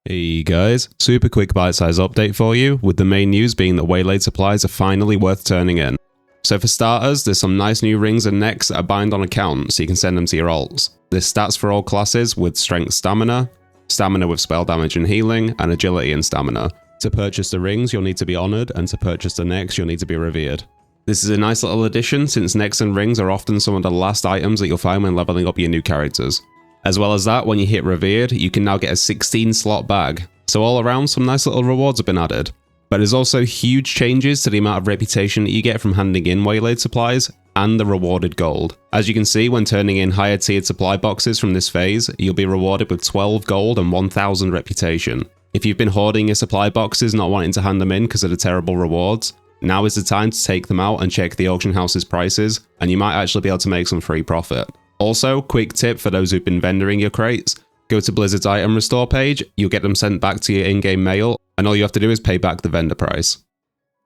Hey guys, super quick bite-size update for you, with the main news being that Waylaid supplies are finally worth turning in. So for starters, there's some nice new rings and necks that are bind on account, so you can send them to your alts. There's stats for all classes with strength stamina, stamina with spell damage and healing, and agility and stamina. To purchase the rings, you'll need to be honoured, and to purchase the necks, you'll need to be revered. This is a nice little addition, since necks and rings are often some of the last items that you'll find when leveling up your new characters. As well as that, when you hit Revered, you can now get a 16 slot bag. So all around, some nice little rewards have been added. But there's also huge changes to the amount of reputation that you get from handing in Waylaid supplies, and the rewarded gold. As you can see, when turning in higher tiered supply boxes from this phase, you'll be rewarded with 12 gold and 1000 reputation. If you've been hoarding your supply boxes not wanting to hand them in because of the terrible rewards, now is the time to take them out and check the auction house's prices, and you might actually be able to make some free profit. Also, quick tip for those who've been vendoring your crates, go to Blizzard's item restore page, you'll get them sent back to your in-game mail, and all you have to do is pay back the vendor price.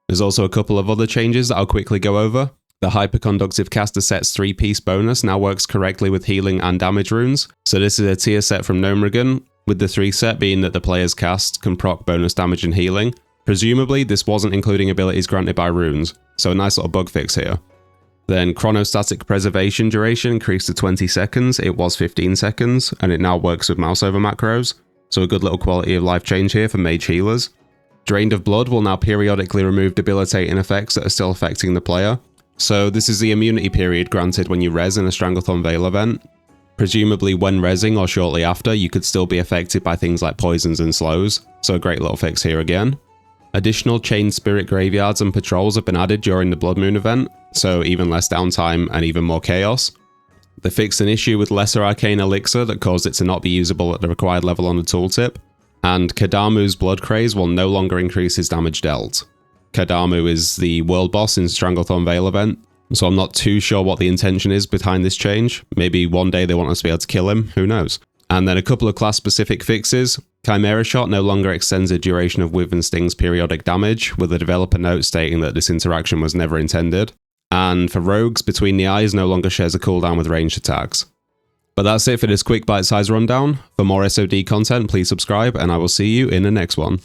There's also a couple of other changes that I'll quickly go over. The Hyperconductive Caster set's 3-piece bonus now works correctly with healing and damage runes, so this is a tier set from Gnomeregan, with the 3 set being that the player's cast can proc bonus damage and healing. Presumably, this wasn't including abilities granted by runes, so a nice little bug fix here. Then Chronostatic Preservation duration increased to 20 seconds, it was 15 seconds, and it now works with mouse over macros, so a good little quality of life change here for mage healers. Drained of Blood will now periodically remove debilitating effects that are still affecting the player, so this is the immunity period granted when you res in a Stranglethorn Veil event. Presumably when resing or shortly after, you could still be affected by things like poisons and slows, so a great little fix here again. Additional chained spirit graveyards and patrols have been added during the Blood Moon event, so even less downtime and even more chaos. They fixed an issue with Lesser Arcane Elixir that caused it to not be usable at the required level on the tooltip, and Kadamu's Blood Craze will no longer increase his damage dealt. Kadamu is the world boss in Stranglethorn Veil event, so I'm not too sure what the intention is behind this change. Maybe one day they want us to be able to kill him, who knows. And then a couple of class-specific fixes. Chimera Shot no longer extends the duration of Wyvern Sting's periodic damage, with a developer note stating that this interaction was never intended. And for rogues, Between the Eyes no longer shares a cooldown with ranged attacks. But that's it for this quick bite-sized rundown. For more SOD content, please subscribe, and I will see you in the next one.